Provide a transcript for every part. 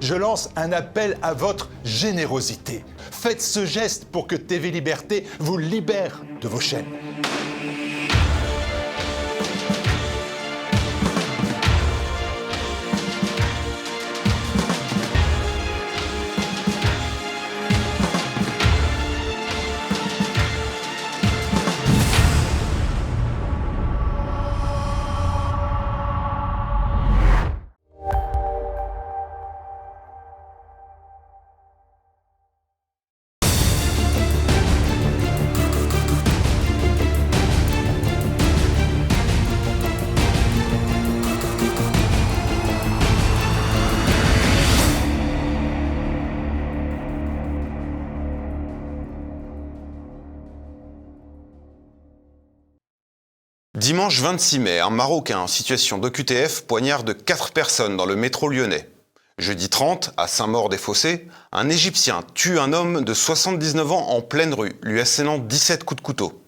je lance un appel à votre générosité. Faites ce geste pour que TV Liberté vous libère de vos chaînes. Dimanche 26 mai, un Marocain en situation d'OQTF poignarde 4 personnes dans le métro lyonnais. Jeudi 30, à Saint-Maur-des-Fossés, un Égyptien tue un homme de 79 ans en pleine rue, lui assénant 17 coups de couteau.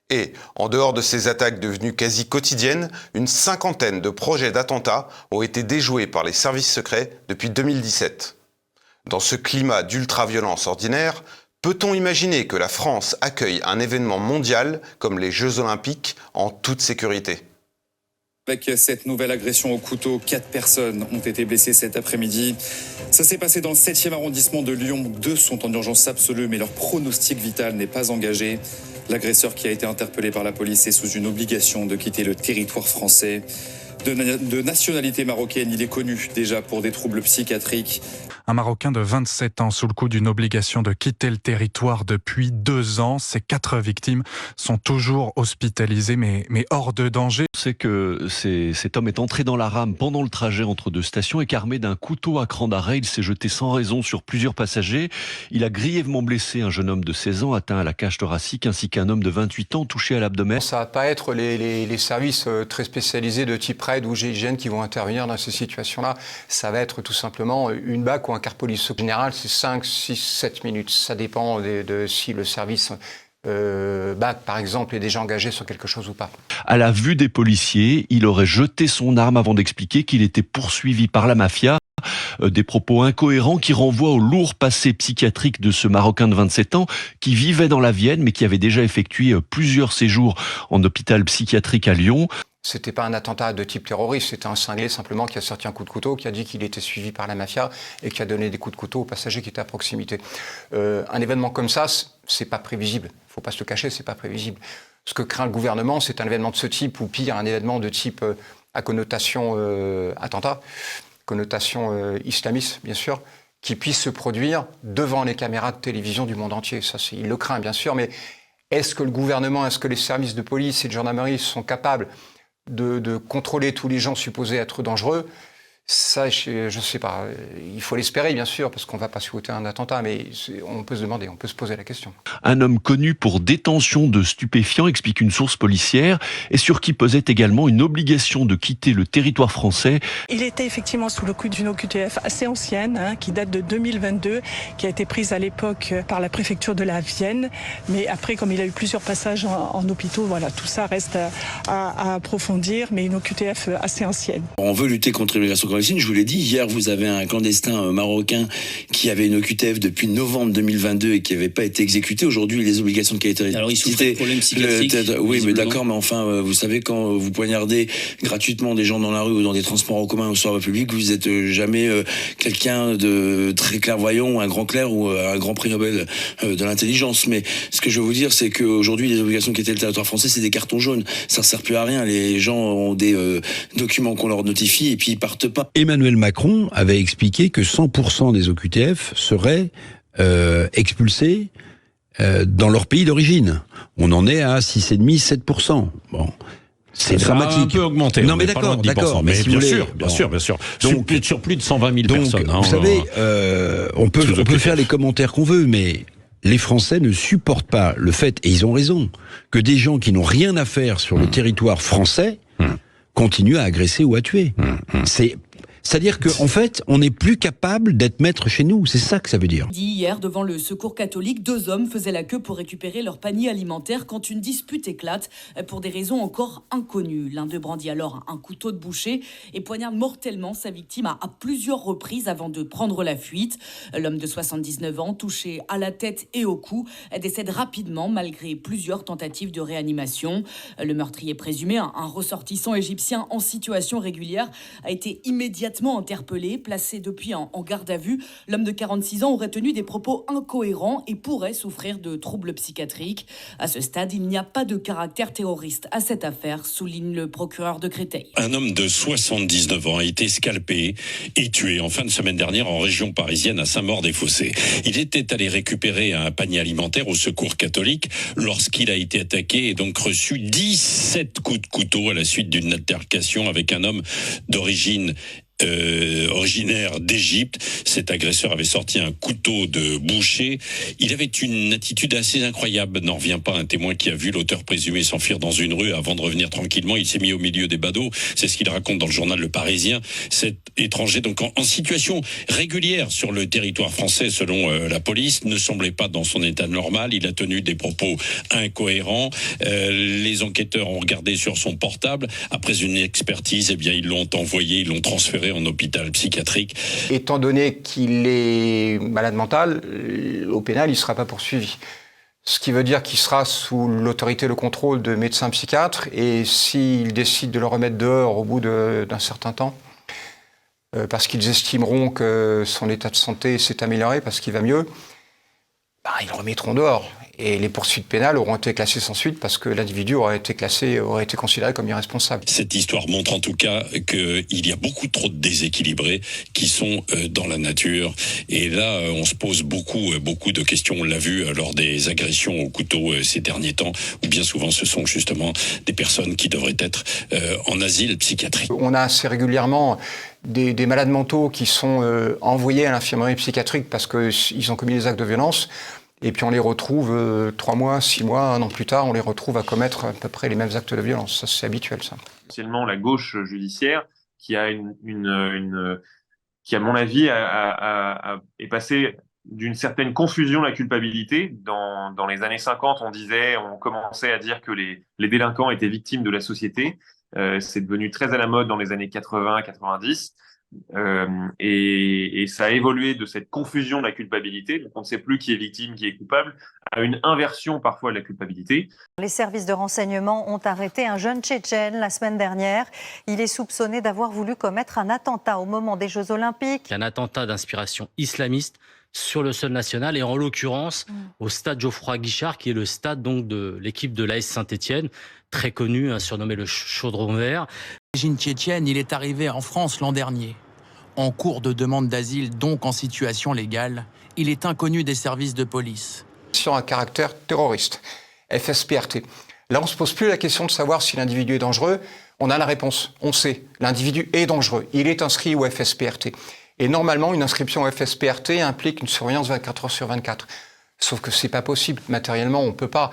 Et, en dehors de ces attaques devenues quasi quotidiennes, une cinquantaine de projets d'attentats ont été déjoués par les services secrets depuis 2017. Dans ce climat d'ultra-violence ordinaire, peut-on imaginer que la France accueille un événement mondial comme les Jeux Olympiques en toute sécurité ? Avec cette nouvelle agression au couteau, 4 personnes ont été blessées cet après-midi. Ça s'est passé dans le 7e arrondissement de Lyon. 2 sont en urgence absolue, mais leur pronostic vital n'est pas engagé. L'agresseur qui a été interpellé par la police est sous une obligation de quitter le territoire français. De nationalité marocaine, il est connu déjà pour des troubles psychiatriques. Un Marocain de 27 ans sous le coup d'une obligation de quitter le territoire depuis 2 ans. Ces 4 victimes sont toujours hospitalisées, mais hors de danger. C'est que cet homme est entré dans la rame pendant le trajet entre 2 stations et qu'armé d'un couteau à cran d'arrêt, il s'est jeté sans raison sur plusieurs passagers. Il a grièvement blessé un jeune homme de 16 ans atteint à la cage thoracique ainsi qu'un homme de 28 ans touché à l'abdomen. Ça va pas être les services très spécialisés de type RAID ou GIGN qui vont intervenir dans ces situations-là. Ça va être tout simplement une BAC ou un car police. En général, c'est 5, 6, 7 minutes. Ça dépend de si le service BAC, par exemple, est déjà engagé sur quelque chose ou pas. À la vue des policiers, il aurait jeté son arme avant d'expliquer qu'il était poursuivi par la mafia. Des propos incohérents qui renvoient au lourd passé psychiatrique de ce Marocain de 27 ans qui vivait dans la Vienne mais qui avait déjà effectué plusieurs séjours en hôpital psychiatrique à Lyon. C'était pas un attentat de type terroriste, c'était un cinglé simplement qui a sorti un coup de couteau, qui a dit qu'il était suivi par la mafia et qui a donné des coups de couteau aux passagers qui étaient à proximité. Un événement comme ça, c'est pas prévisible. Faut pas se le cacher, c'est pas prévisible. Ce que craint le gouvernement, c'est un événement de ce type ou pire, un événement de type à connotation attentat, connotation islamiste, bien sûr, qui puisse se produire devant les caméras de télévision du monde entier. Ça, il le craint, bien sûr, mais est-ce que le gouvernement, est-ce que les services de police et de gendarmerie sont capables de contrôler tous les gens supposés être dangereux? Ça, je ne sais pas. Il faut l'espérer, bien sûr, parce qu'on ne va pas souhaiter un attentat, mais on peut se demander, on peut se poser la question. Un homme connu pour détention de stupéfiants, explique une source policière, et sur qui pesait également une obligation de quitter le territoire français. Il était effectivement sous le coup d'une OQTF assez ancienne, qui date de 2022, qui a été prise à l'époque par la préfecture de la Vienne. Mais après, comme il a eu plusieurs passages en hôpitaux, voilà, tout ça reste à approfondir, mais une OQTF assez ancienne. On veut lutter contre l'immigration clandestine. Je vous l'ai dit, hier, vous avez un clandestin marocain qui avait une OQTF depuis novembre 2022 et qui n'avait pas été exécuté. Aujourd'hui, les obligations de qualité. Alors, il souffre de problèmes psychiatriques. Oui, mais d'accord, mais enfin, vous savez, quand vous poignardez gratuitement des gens dans la rue ou dans des transports en commun ou sur la voie publique, vous n'êtes jamais quelqu'un de très clairvoyant ou un grand clerc ou un grand prix Nobel de l'intelligence. Mais ce que je veux vous dire, c'est qu'aujourd'hui, les obligations de qualité du territoire français, c'est des cartons jaunes. Ça ne sert plus à rien. Les gens ont des documents qu'on leur notifie et puis ils partent pas. Emmanuel Macron avait expliqué que 100% des OQTF seraient expulsés dans leur pays d'origine. On en est à 6,5-7%. Bon. C'est dramatique. Ça a un peu augmenté. Non, mais d'accord. Mais si bien vous sûr, voulez, bien sûr. Donc, sur plus de 120 000 personnes. Vous savez, on peut faire les commentaires qu'on veut, mais les Français ne supportent pas le fait, et ils ont raison, que des gens qui n'ont rien à faire sur le territoire français continuent à agresser ou à tuer. C'est-à-dire qu'en fait, on n'est plus capable d'être maître chez nous. C'est ça que ça veut dire. Hier, devant le Secours catholique, 2 hommes faisaient la queue pour récupérer leur panier alimentaire quand une dispute éclate pour des raisons encore inconnues. L'un d'eux brandit alors un couteau de boucher et poignarde mortellement sa victime à plusieurs reprises avant de prendre la fuite. L'homme de 79 ans, touché à la tête et au cou, décède rapidement malgré plusieurs tentatives de réanimation. Le meurtrier présumé, un ressortissant égyptien en situation régulière, a été immédiatement interpellé, placé depuis en garde à vue. L'homme de 46 ans aurait tenu des propos incohérents et pourrait souffrir de troubles psychiatriques. À ce stade, il n'y a pas de caractère terroriste à cette affaire, souligne le procureur de Créteil. Un homme de 79 ans a été scalpé et tué en fin de semaine dernière en région parisienne à Saint-Maur-des-Fossés. Il était allé récupérer un panier alimentaire au Secours catholique lorsqu'il a été attaqué et donc reçu 17 coups de couteau à la suite d'une altercation avec un homme d'origine originaire d'Égypte. Cet agresseur avait sorti un couteau de boucher. Il avait une attitude assez incroyable. N'en revient pas un témoin qui a vu l'auteur présumé s'enfuir dans une rue. Avant de revenir tranquillement, il s'est mis au milieu des badauds. C'est ce qu'il raconte dans le journal Le Parisien. Cet étranger, donc en situation régulière sur le territoire français, selon la police, ne semblait pas dans son état normal. Il a tenu des propos incohérents. Les enquêteurs ont regardé sur son portable. Après une expertise, eh bien, ils l'ont transféré en hôpital psychiatrique. Étant donné qu'il est malade mental, au pénal, il ne sera pas poursuivi. Ce qui veut dire qu'il sera sous l'autorité et le contrôle de médecins psychiatres, et s'ils décident de le remettre dehors au bout d'un certain temps, parce qu'ils estimeront que son état de santé s'est amélioré, parce qu'il va mieux, ils le remettront dehors. Et les poursuites pénales auront été classées sans suite parce que l'individu aurait été considéré comme irresponsable. Cette histoire montre en tout cas qu'il y a beaucoup trop de déséquilibrés qui sont dans la nature. Et là, on se pose beaucoup de questions. On l'a vu lors des agressions au couteau ces derniers temps, où bien souvent ce sont justement des personnes qui devraient être en asile psychiatrique. On a assez régulièrement des malades mentaux qui sont envoyés à l'infirmerie psychiatrique parce qu'ils ont commis des actes de violence. Et puis on les retrouve 3 mois, 6 mois, 1 an plus tard, on les retrouve à commettre à peu près les mêmes actes de violence. Ça, c'est habituel, ça. Essentiellement, la gauche judiciaire qui a qui, à mon avis, est passée d'une certaine confusion de la culpabilité. Dans les années 50, on commençait à dire que les délinquants étaient victimes de la société. C'est devenu très à la mode dans les années 80, 90. Et ça a évolué de cette confusion de la culpabilité, donc on ne sait plus qui est victime, qui est coupable, à une inversion parfois de la culpabilité. Les services de renseignement ont arrêté un jeune Tchétchène la semaine dernière. Il est soupçonné d'avoir voulu commettre un attentat au moment des Jeux Olympiques. Un attentat d'inspiration islamiste sur le sol national et en l'occurrence au stade Geoffroy Guichard, qui est le stade donc de l'équipe de l'AS Saint-Etienne, très connu, surnommé le Chaudron Vert. L'origine tchétchène, il est arrivé en France l'an dernier. En cours de demande d'asile, donc en situation légale, il est inconnu des services de police. Sur un caractère terroriste, FSPRT. Là, on ne se pose plus la question de savoir si l'individu est dangereux. On a la réponse. On sait. L'individu est dangereux. Il est inscrit au FSPRT. Et normalement, une inscription au FSPRT implique une surveillance 24 heures sur 24. Sauf que c'est pas possible. Matériellement, on peut pas.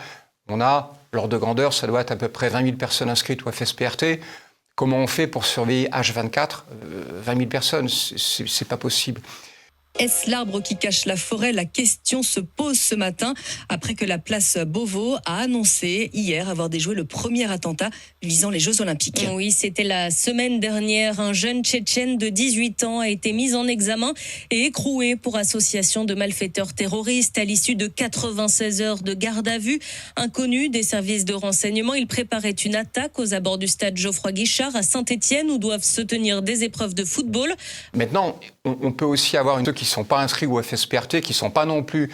On a, l'ordre de grandeur, ça doit être à peu près 20 000 personnes inscrites au FSPRT. Comment on fait pour surveiller H24 20 000 personnes? C'est pas possible. Est-ce l'arbre qui cache la forêt? La question se pose ce matin après que la place Beauvau a annoncé hier avoir déjoué le premier attentat visant les Jeux Olympiques. Oui, c'était la semaine dernière. Un jeune Tchétchène de 18 ans a été mis en examen et écroué pour association de malfaiteurs terroristes à l'issue de 96 heures de garde à vue. Inconnu des services de renseignement, il préparait une attaque aux abords du stade Geoffroy Guichard à Saint-Etienne où doivent se tenir des épreuves de football. Maintenant, on peut aussi avoir ceux qui ne sont pas inscrits au FSPRT, qui ne sont pas non plus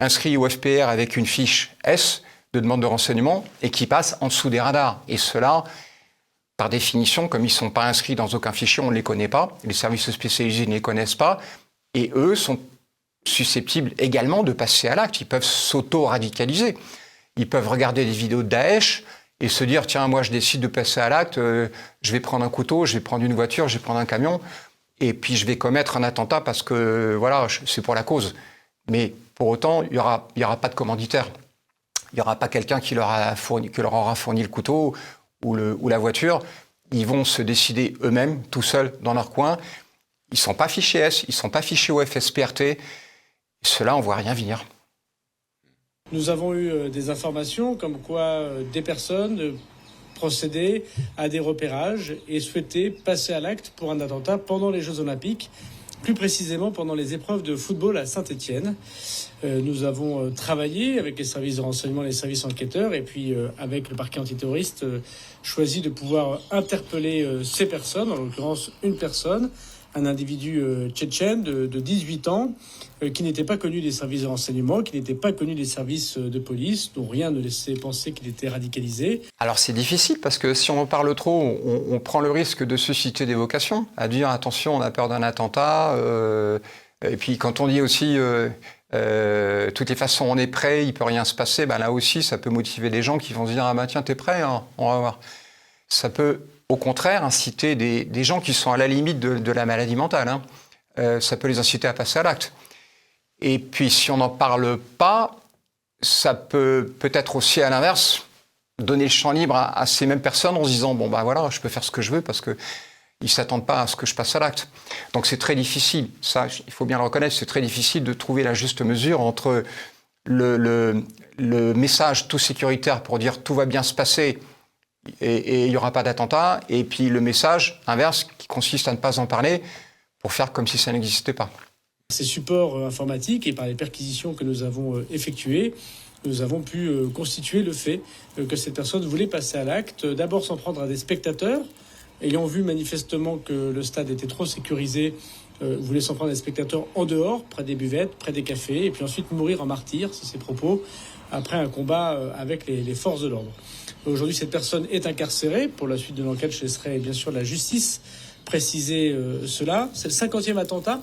inscrits au FPR avec une fiche S de demande de renseignement et qui passent en dessous des radars. Et ceux-là, par définition, comme ils ne sont pas inscrits dans aucun fichier, on ne les connaît pas, les services spécialisés ne les connaissent pas, et eux sont susceptibles également de passer à l'acte. Ils peuvent s'auto-radicaliser. Ils peuvent regarder des vidéos de Daesh et se dire « Tiens, moi je décide de passer à l'acte, je vais prendre un couteau, je vais prendre une voiture, je vais prendre un camion ». Et puis je vais commettre un attentat parce que, voilà, c'est pour la cause. Mais pour autant, il y aura pas de commanditaire. Il n'y aura pas quelqu'un qui leur aura fourni le couteau ou la voiture. Ils vont se décider eux-mêmes, tout seuls, dans leur coin. Ils ne sont pas fichés S, ils ne sont pas fichés au FSPRT. Ceux-là, on ne voit rien venir. Nous avons eu des informations comme quoi des personnes procédaient à des repérages et souhaitaient passer à l'acte pour un attentat pendant les Jeux Olympiques, plus précisément pendant les épreuves de football à Saint-Étienne. Nous avons travaillé avec les services de renseignement, les services enquêteurs et puis avec le parquet antiterroriste choisi de pouvoir interpeller ces personnes, en l'occurrence une personne, un individu tchétchène de 18 ans qui n'était pas connu des services de renseignement, qui n'était pas connu des services de police, dont rien ne laissait penser qu'il était radicalisé. Alors c'est difficile parce que si on en parle trop, on prend le risque de susciter des vocations, à dire attention, on a peur d'un attentat. Et puis quand on dit aussi de toutes les façons on est prêt, il peut rien se passer, ben là aussi ça peut motiver des gens qui vont se dire ah ben tiens t'es prêt, hein, on va voir. Ça peut au contraire inciter des gens qui sont à la limite de la maladie mentale. Hein. Ça peut les inciter à passer à l'acte. Et puis si on n'en parle pas, ça peut peut-être aussi à l'inverse donner le champ libre à ces mêmes personnes en se disant bon ben voilà, je peux faire ce que je veux parce que ils s'attendent pas à ce que je passe à l'acte. Donc c'est très difficile, ça il faut bien le reconnaître, c'est très difficile de trouver la juste mesure entre le message tout sécuritaire pour dire tout va bien se passer et il n'y aura pas d'attentat, et puis le message inverse qui consiste à ne pas en parler pour faire comme si ça n'existait pas. Ces supports informatiques et par les perquisitions que nous avons effectuées, nous avons pu constituer le fait que cette personne voulait passer à l'acte, d'abord s'en prendre à des spectateurs, ayant vu manifestement que le stade était trop sécurisé, voulait s'en prendre à des spectateurs en dehors, près des buvettes, près des cafés, et puis ensuite mourir en martyr, c'est ses propos, après un combat avec les forces de l'ordre. Aujourd'hui, cette personne est incarcérée. Pour la suite de l'enquête, je laisserai bien sûr la justice préciser cela. C'est le 50e attentat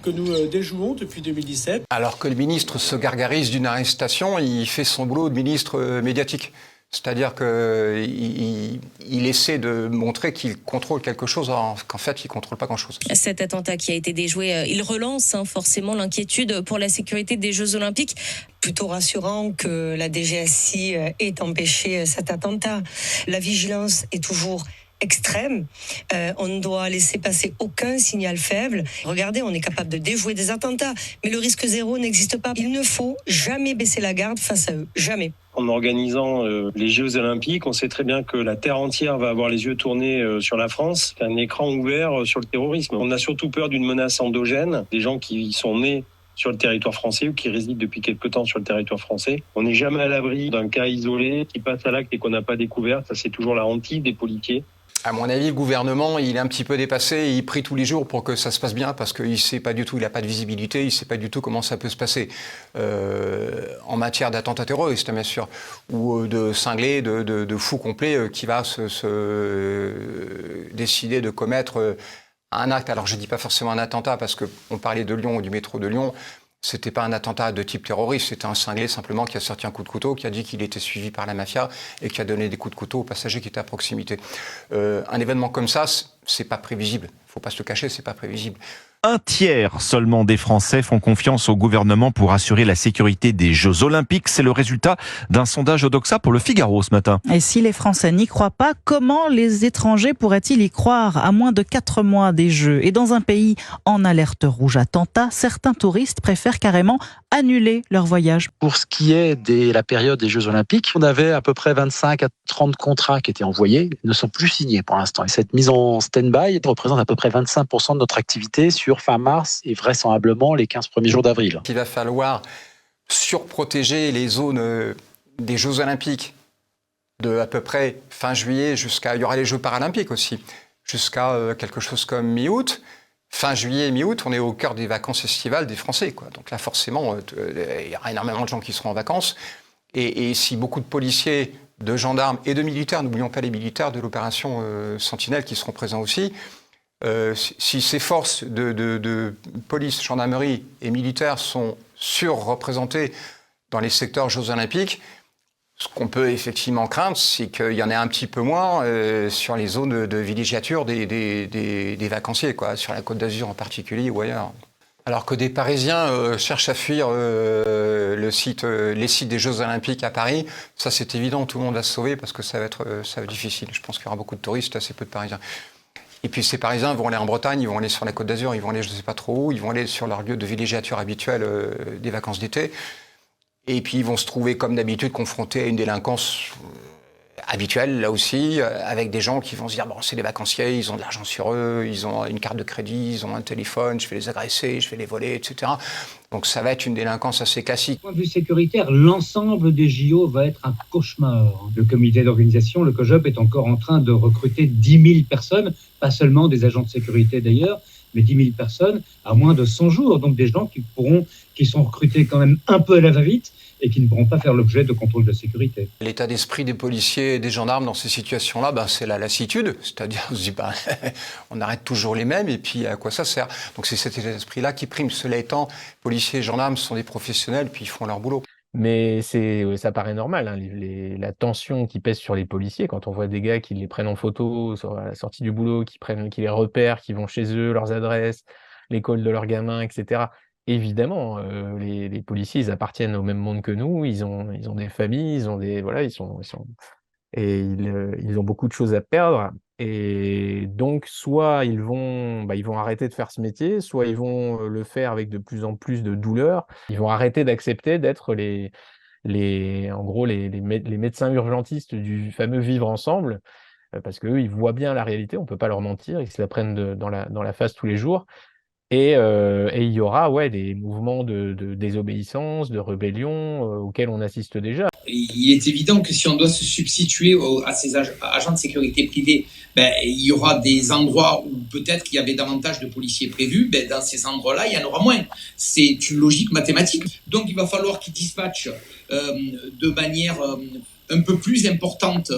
que nous déjouons depuis 2017. Alors que le ministre se gargarise d'une arrestation, il fait son boulot de ministre médiatique. C'est-à-dire qu'il essaie de montrer qu'il contrôle quelque chose, alors qu'en fait, il ne contrôle pas grand-chose. Cet attentat qui a été déjoué, il relance forcément l'inquiétude pour la sécurité des Jeux Olympiques. Plutôt rassurant que la DGSI ait empêché cet attentat. La vigilance est toujours extrême. On ne doit laisser passer aucun signal faible. Regardez, on est capable de déjouer des attentats, mais le risque zéro n'existe pas. Il ne faut jamais baisser la garde face à eux. Jamais. En organisant les Jeux Olympiques, on sait très bien que la terre entière va avoir les yeux tournés sur la France. C'est un écran ouvert sur le terrorisme. On a surtout peur d'une menace endogène, des gens qui sont nés sur le territoire français ou qui résident depuis quelque temps sur le territoire français. On n'est jamais à l'abri d'un cas isolé qui passe à l'acte et qu'on n'a pas découvert. Ça, c'est toujours la hantise des policiers. À mon avis, le gouvernement, il est un petit peu dépassé et il prie tous les jours pour que ça se passe bien parce qu'il ne sait pas du tout, il n'a pas de visibilité, il ne sait pas du tout comment ça peut se passer. En matière d'attentat terroriste, bien sûr, ou de cinglés, de fous complets qui va décider de commettre un acte. Alors je ne dis pas forcément un attentat parce qu'on parlait de Lyon ou du métro de Lyon. C'était pas un attentat de type terroriste, c'était un cinglé simplement qui a sorti un coup de couteau, qui a dit qu'il était suivi par la mafia et qui a donné des coups de couteau aux passagers qui étaient à proximité. Un événement comme ça, c'est pas prévisible. Faut pas se le cacher, c'est pas prévisible. Un tiers seulement des Français font confiance au gouvernement pour assurer la sécurité des Jeux Olympiques. C'est le résultat d'un sondage Odoxa pour le Figaro ce matin. Et si les Français n'y croient pas, comment les étrangers pourraient-ils y croire à moins de 4 mois des Jeux? Et dans un pays en alerte rouge attentat, certains touristes préfèrent carrément annuler leur voyage. Pour ce qui est de la période des Jeux Olympiques, on avait à peu près 25 à 30 contrats qui étaient envoyés, ne sont plus signés pour l'instant. Et cette mise en stand-by représente à peu près 25% de notre activité sur fin mars et vraisemblablement les 15 premiers jours d'avril. Il va falloir surprotéger les zones des Jeux Olympiques de à peu près fin juillet jusqu'à... Il y aura les Jeux Paralympiques aussi, jusqu'à quelque chose comme mi-août. Fin juillet, mi-août, on est au cœur des vacances estivales des Français, quoi. Donc là, forcément, il y aura énormément de gens qui seront en vacances. Et si beaucoup de policiers, de gendarmes et de militaires, n'oublions pas les militaires de l'opération Sentinelle qui seront présents aussi, si ces forces de police, gendarmerie et militaires sont surreprésentées dans les secteurs Jeux Olympiques, ce qu'on peut effectivement craindre, c'est qu'il y en ait un petit peu moins sur les zones de villégiature des vacanciers, quoi, sur la Côte d'Azur en particulier ou ailleurs. Alors que des Parisiens cherchent à fuir les sites des Jeux Olympiques à Paris, ça c'est évident, tout le monde va se sauver parce que ça va être difficile. Je pense qu'il y aura beaucoup de touristes, assez peu de Parisiens. Et puis ces Parisiens vont aller en Bretagne, ils vont aller sur la Côte d'Azur, ils vont aller je ne sais pas trop où, ils vont aller sur leur lieu de villégiature habituel des vacances d'été. Et puis ils vont se trouver comme d'habitude confrontés à une délinquance habituelle, là aussi, avec des gens qui vont se dire, bon, c'est des vacanciers, ils ont de l'argent sur eux, ils ont une carte de crédit, ils ont un téléphone, je vais les agresser, je vais les voler, etc. Donc ça va être une délinquance assez classique. Du point de vue sécuritaire, l'ensemble des JO va être un cauchemar. Le comité d'organisation, le COJOP, est encore en train de recruter 10 000 personnes, pas seulement des agents de sécurité d'ailleurs, mais 10 000 personnes à moins de 100 jours. Donc des gens qui sont recrutés quand même un peu à la va-vite et qui ne pourront pas faire l'objet de contrôle de sécurité. L'état d'esprit des policiers et des gendarmes dans ces situations-là, c'est la lassitude. C'est-à-dire, on se dit, on arrête toujours les mêmes et puis à quoi ça sert? Donc c'est cet état d'esprit-là qui prime. Cela étant, policiers et gendarmes sont des professionnels puis ils font leur boulot. Mais ça paraît normal, hein, la tension qui pèse sur les policiers, quand on voit des gars qui les prennent en photo à la sortie du boulot, qui les repèrent, qui vont chez eux, leurs adresses, l'école de leurs gamins, etc. Évidemment, les policiers, ils appartiennent au même monde que nous, ils ont des familles, ils ont beaucoup de choses à perdre. Et donc, soit ils vont arrêter de faire ce métier, soit ils vont le faire avec de plus en plus de douleur. Ils vont arrêter d'accepter d'être les médecins urgentistes du fameux vivre ensemble, parce qu'eux, ils voient bien la réalité, on ne peut pas leur mentir, ils se la prennent dans la face tous les jours. Et il y aura des mouvements de désobéissance, de rébellion auxquels on assiste déjà. Il est évident que si on doit se substituer à ces agents de sécurité privés, il y aura des endroits où peut-être qu'il y avait davantage de policiers prévus. Dans ces endroits-là, il y en aura moins. C'est une logique mathématique. Donc il va falloir qu'ils dispatchent de manière un peu plus importante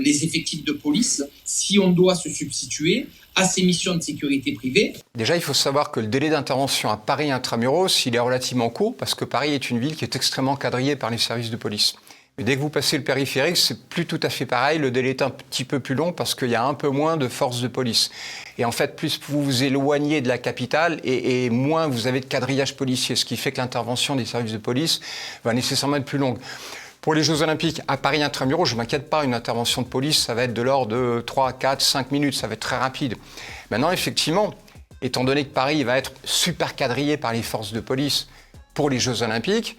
les effectifs de police si on doit se substituer à ces missions de sécurité privée. Déjà, il faut savoir que le délai d'intervention à Paris intramuros, il est relativement court parce que Paris est une ville qui est extrêmement quadrillée par les services de police. Mais dès que vous passez le périphérique, c'est plus tout à fait pareil. Le délai est un petit peu plus long parce qu'il y a un peu moins de forces de police. Et en fait, plus vous vous éloignez de la capitale et moins vous avez de quadrillage policier, ce qui fait que l'intervention des services de police va nécessairement être plus longue. Pour les Jeux Olympiques, à Paris intramuros, je ne m'inquiète pas, une intervention de police, ça va être de l'ordre de 3, 4, 5 minutes, ça va être très rapide. Maintenant, effectivement, étant donné que Paris va être super quadrillé par les forces de police pour les Jeux Olympiques,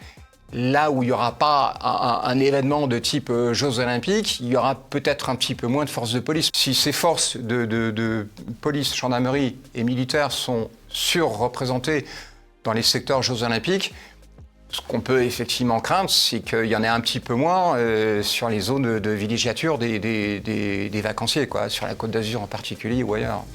là où il n'y aura pas un événement de type Jeux Olympiques, il y aura peut-être un petit peu moins de forces de police. Si ces forces de police, gendarmerie et militaires sont surreprésentées dans les secteurs Jeux Olympiques, ce qu'on peut effectivement craindre, c'est qu'il y en ait un petit peu moins sur les zones de villégiature des vacanciers, sur la Côte d'Azur en particulier ou ailleurs.